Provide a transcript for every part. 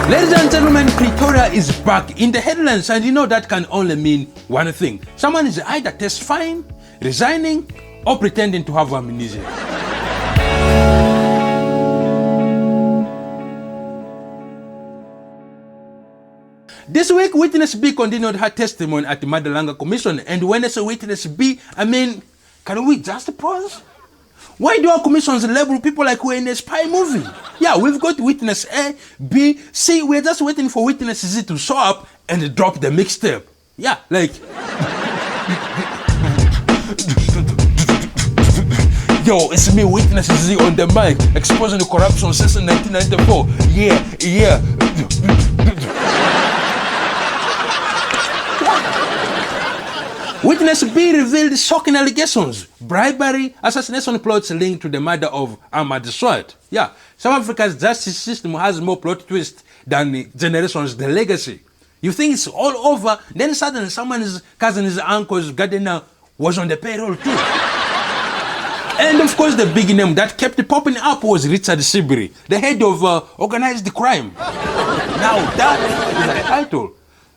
Ladies and gentlemen, Pretoria is back in the headlines, and you know that can only mean one thing. Someone is either testifying, resigning, or pretending to have amnesia. This week, Witness B continued her testimony at the Madlanga Commission, and when I say Witness B, I mean, can we just pause? Why do our commissions label people like we're in a spy movie? Yeah, we've got Witness A, B, C. We're just waiting for Witness Z to show up and drop the mixtape. Yeah, like... Yo, it's me, Witness Z on the mic, exposing the corruption since 1994. Yeah. Witness B revealed shocking allegations, bribery, assassination plots linked to the murder of Armand Swart. Yeah, South Africa's justice system has more plot twists than generations the legacy. You think it's all over, then suddenly someone's cousin's uncle's gardener was on the payroll too. And of course the big name that kept popping up was Richard Shibiri, the head of Organized Crime. Now that is a title,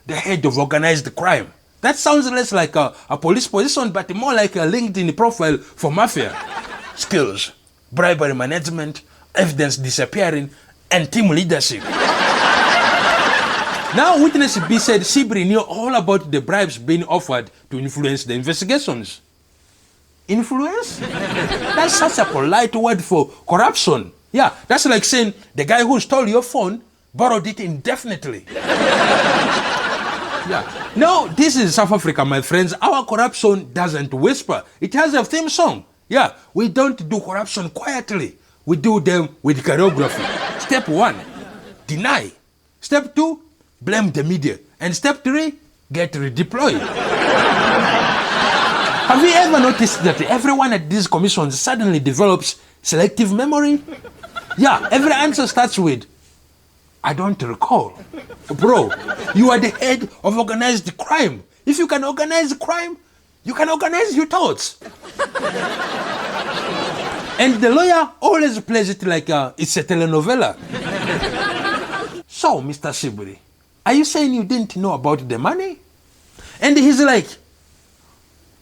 the head of Organized Crime. That sounds less like a police position, but more like a LinkedIn profile for mafia. Skills, bribery management, evidence disappearing, and team leadership. Now, Witness B said Shibiri knew all about the bribes being offered to influence the investigations. Influence? That's such a polite word for corruption. Yeah, that's like saying the guy who stole your phone borrowed it indefinitely. Yeah. No, this is South Africa, my friends. Our corruption doesn't whisper. It has a theme song. Yeah, we don't do corruption quietly. We do them with choreography. Step 1, deny. Step 2, blame the media. And step 3, get redeployed. Have you ever noticed that everyone at these commissions suddenly develops selective memory? Yeah, every answer starts with, I don't recall. Bro, you are the head of organized crime. If you can organize crime, you can organize your thoughts. And the lawyer always plays it like it's a telenovela. So, Mr. Shibiri, are you saying you didn't know about the money? And he's like,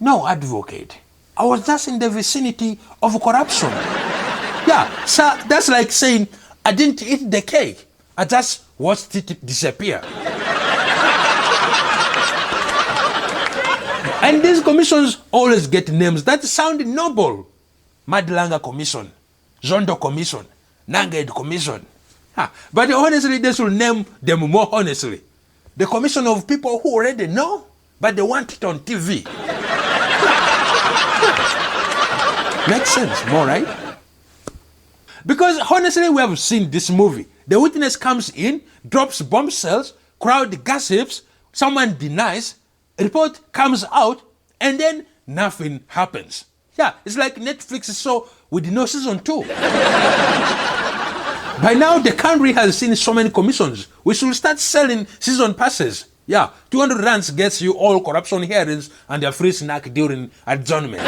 no, advocate. I was just in the vicinity of corruption. Yeah, so that's like saying, I didn't eat the cake. I just watched it disappear. And these commissions always get names that sound noble. Madlanga Commission, Zondo Commission, Nanged Commission. But honestly, they should name them more honestly. The commission of people who already know, but they want it on TV. Makes sense, more right? Because honestly, we have seen this movie. The witness comes in, drops bombshells, crowd gossips, someone denies, report comes out, and then nothing happens. Yeah, it's like Netflix show with no season 2. By now, the country has seen so many commissions. We should start selling season passes. Yeah, 200 rands gets you all corruption hearings and a free snack during adjournment.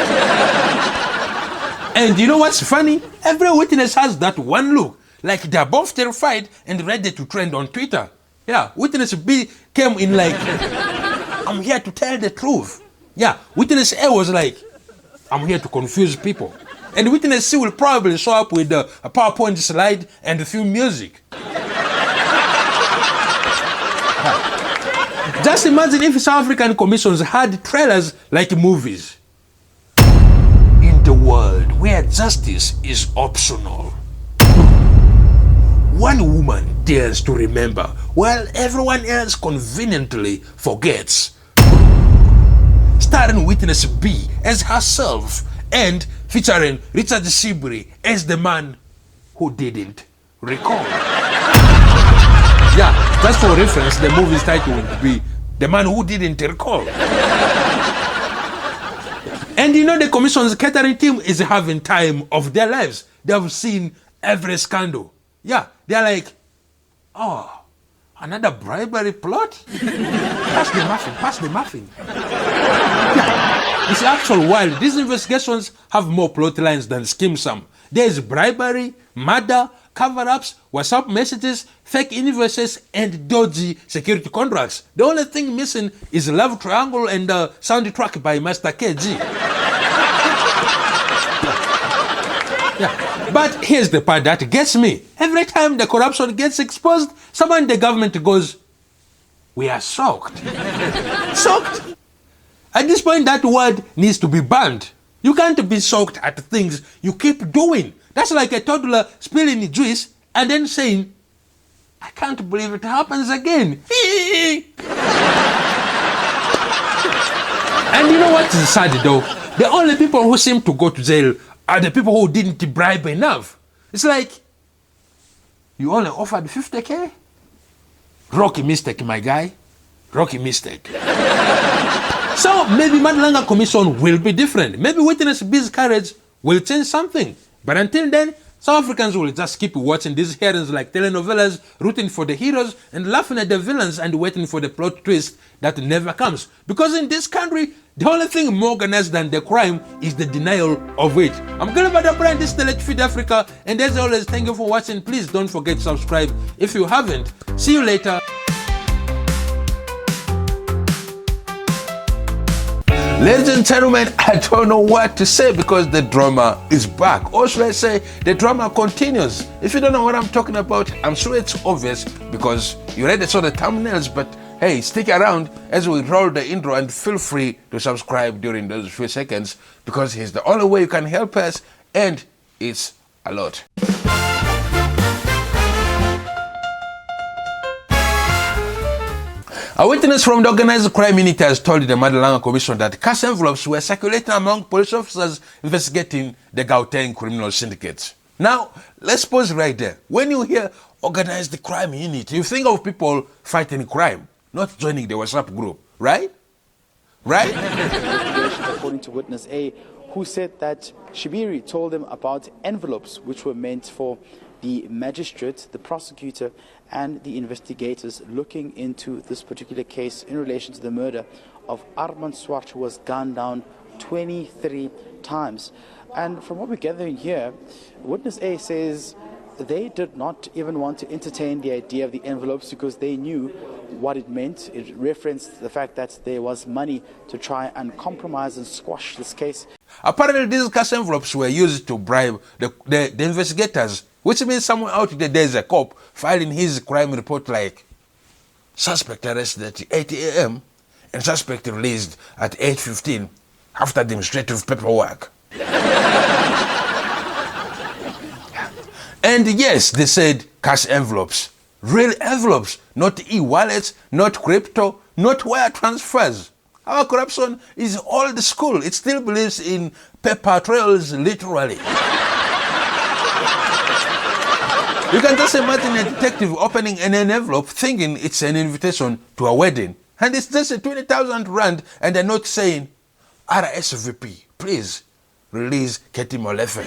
And you know what's funny? Every witness has that one look. Like they're both terrified and ready to trend on Twitter. Yeah, Witness B came in like, I'm here to tell the truth. Yeah, Witness A was like, I'm here to confuse people. And Witness C will probably show up with a PowerPoint slide and a few music. Just imagine if South African commissions had trailers like movies. In the world where justice is optional, one woman dares to remember while everyone else conveniently forgets. Starring Witness B as herself and featuring Richard Shibiri as the man who didn't recall. Yeah, just for reference, the movie's title would be The Man Who Didn't Recall. And you know the commission's catering team is having time of their lives. They have seen every scandal. Yeah, they're like, oh, another bribery plot? Pass the muffin. Yeah, it's actually wild. These investigations have more plot lines than scheme sum. There is bribery, murder, cover-ups, WhatsApp messages, fake invoices, and dodgy security contracts. The only thing missing is Love Triangle and soundtrack by Master KG. Yeah. But here's the part that gets me. Every time the corruption gets exposed, someone in the government goes, "We are shocked." Shocked? At this point, that word needs to be banned. You can't be shocked at things you keep doing. That's like a toddler spilling juice and then saying, "I can't believe it happens again." And you know what is sad though? The only people who seem to go to jail are the people who didn't bribe enough. It's like, you only offered 50K? Rocky mistake, my guy. Rocky mistake. So maybe Madlanga Commission will be different. Maybe Witness B's courage will change something. But until then, South Africans will just keep watching these hearings like telenovelas, rooting for the heroes and laughing at the villains and waiting for the plot twist that never comes. Because in this country, the only thing more organized than the crime is the denial of it. I'm Gilbert Drapari, this is Feed Africa, and as always, thank you for watching. Please don't forget to subscribe if you haven't. See you later. Ladies and gentlemen, I don't know what to say because the drama is back. Or should I say, the drama continues. If you don't know what I'm talking about, I'm sure it's obvious because you already saw the thumbnails, but hey, stick around as we roll the intro and feel free to subscribe during those few seconds because it's the only way you can help us and it's a lot. A witness from the Organised Crime Unit has told the Madlanga Commission that cash envelopes were circulating among police officers investigating the Gauteng criminal syndicates. Now, let's pause right there. When you hear Organised Crime Unit, you think of people fighting crime, not joining the WhatsApp group, right? Right? According to witness A, who said that Shibiri told them about envelopes which were meant for the magistrate, the prosecutor, and the investigators looking into this particular case in relation to the murder of Armand Swart, who was gunned down 23 times. And from what we're gathering here, witness A says they did not even want to entertain the idea of the envelopes because they knew what it meant. It referenced the fact that there was money to try and compromise and squash this case. Apparently, these cash envelopes were used to bribe the investigators, which means someone out there, there's a cop filing his crime report like, suspect arrested at 8 a.m. and suspect released at 8:15 after administrative paperwork. And yes, they said cash envelopes. Real envelopes, not e-wallets, not crypto, not wire transfers. Our corruption is old school. It still believes in paper trails, literally. You can just imagine a detective opening an envelope thinking it's an invitation to a wedding. And it's just a 20,000 rand and a note saying, RSVP, please release Katie Molefe.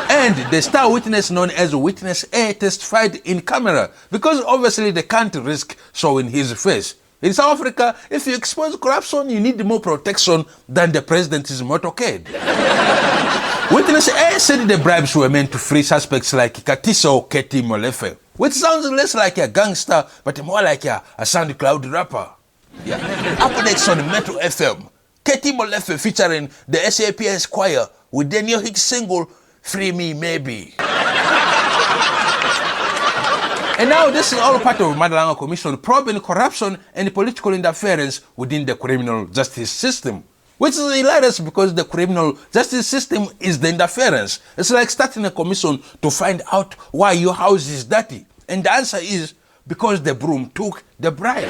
And the star witness known as Witness A testified in camera because obviously they can't risk showing his face. In South Africa, if you expose corruption, you need more protection than the president's motorcade. Witness A said the bribes were meant to free suspects like Katiso Katie Molefe, which sounds less like a gangster, but more like a SoundCloud rapper. Yeah. Up next on Metro FM, Katie Molefe featuring the SAPS choir with the new hit single, Free Me Maybe. And now this is all part of Madlanga Commission probing corruption and political interference within the criminal justice system. Which is hilarious because the criminal justice system is the interference. It's like starting a commission to find out why your house is dirty. And the answer is because the broom took the bribe.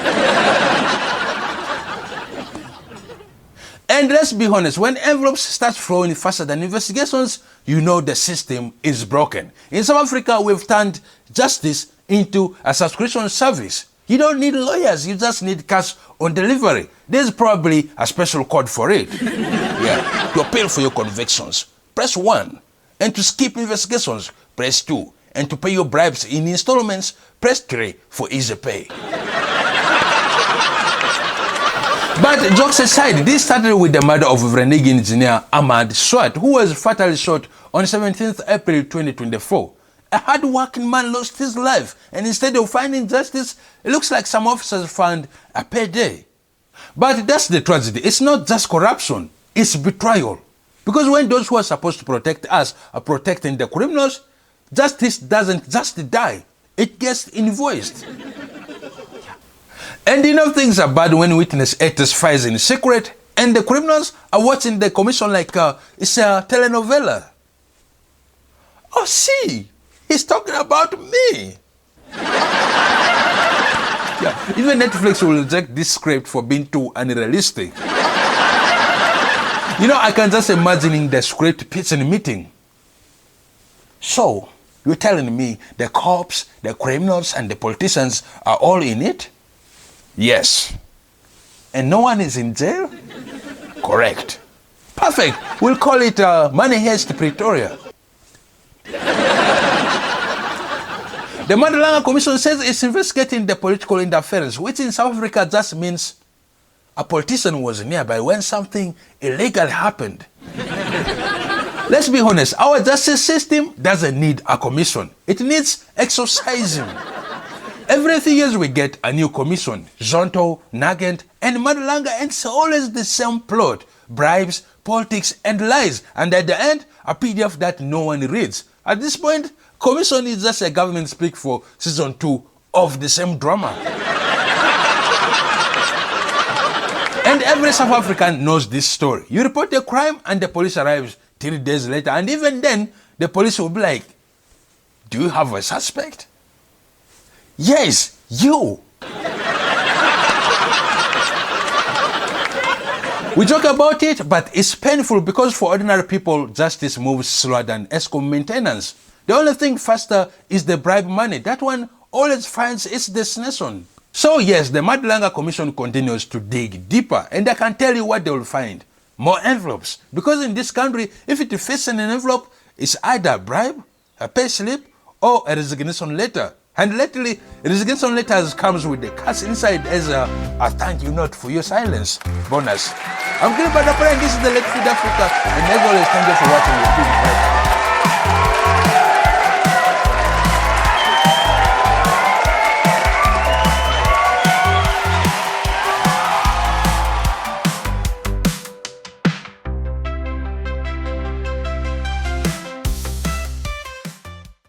And let's be honest, when envelopes start flowing faster than investigations, you know the system is broken. In South Africa, we've turned justice into a subscription service. You don't need lawyers, you just need cash on delivery. There's probably a special code for it. Yeah. To appeal for your convictions, press 1. And to skip investigations, press 2. And to pay your bribes in installments, press 3 for easy pay. But jokes aside, this started with the murder of Renegade engineer Armand Swart, who was fatally shot on 17th April 2024. A hard-working man lost his life, and instead of finding justice, it looks like some officers found a payday. But that's the tragedy. It's not just corruption, it's betrayal. Because when those who are supposed to protect us are protecting the criminals, justice doesn't just die, it gets invoiced. And things are bad when witness A testifies in secret and the criminals are watching the commission like it's a telenovela. Oh, see, he's talking about me. Yeah, even Netflix will reject this script for being too unrealistic. I can just imagining the script pitching meeting. So, you're telling me the cops, the criminals, and the politicians are all in it? Yes. And no one is in jail? Correct. Perfect. We'll call it Money Heist Pretoria. The Madlanga Commission says it's investigating the political interference, which in South Africa just means a politician was nearby when something illegal happened. Let's be honest, our justice system doesn't need a commission. It needs exorcism. Every 3 years we get a new commission, Zonto, Nugent, and Madlanga, and it's always the same plot, bribes, politics, and lies, and at the end, a PDF that no one reads. At this point, commission is just a government speak for season 2 of the same drama. And every South African knows this story. You report a crime and the police arrives 3 days later, and even then, the police will be like, do you have a suspect? Yes, you. We joke about it, but it's painful because for ordinary people, justice moves slower than ESCOM maintenance. The only thing faster is the bribe money. That one always finds its destination. So yes, the Madlanga Commission continues to dig deeper, and I can tell you what they will find. More envelopes. Because in this country, if it fits in an envelope, it's either a bribe, a payslip, or a resignation letter. And lately, resignation letters comes with the cash inside as a thank you note for your silence bonus. I'm Gilbert Drapari, and this is the Late Feed Africa, and as always, thank you for watching.